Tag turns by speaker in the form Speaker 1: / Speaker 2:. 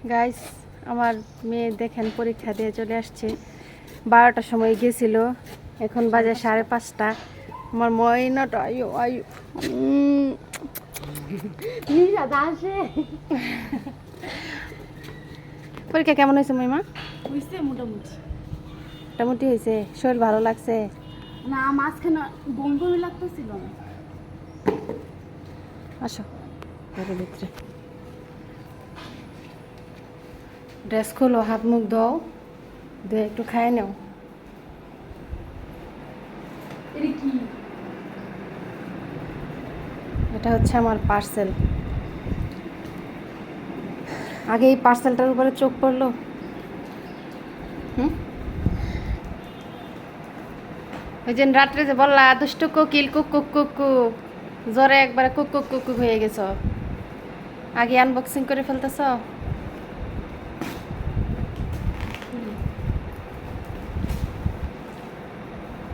Speaker 1: Guys, আমার মেয়ে দেখেন পরীক্ষা দিয়ে চলে আসছে। 12টার সময় গেছিল, এখন বাজে 5:30। আমার ময়নাটা আয়ু আয়ু পরীক্ষা কেমন হয়েছে মাইমা?
Speaker 2: হয়েছে মোটামুটি।
Speaker 1: মোটামুটি হয়েছে। শরীর ভালো লাগছে?
Speaker 2: না, মাঝখানে বমি বমি লাগতেছিল না।
Speaker 1: আসো ঘরের ভিতরে। ড্রেস খোলো, হাত মুখ দাও, দিয়ে একটু খাই নাও।
Speaker 2: এটা কি?
Speaker 1: এটা হচ্ছে আমার পার্সেল। আগে এই পার্সেলটার উপরে চোখ পড়লো। ওই যে রাত্রে যে বললা দুষ্ট কোকিল কুক কুক কুক কুক, জ্বরে একবারে কুক কুক কুক কুক হয়ে গেছ। আগে আনবক্সিং করে ফেলতেছ।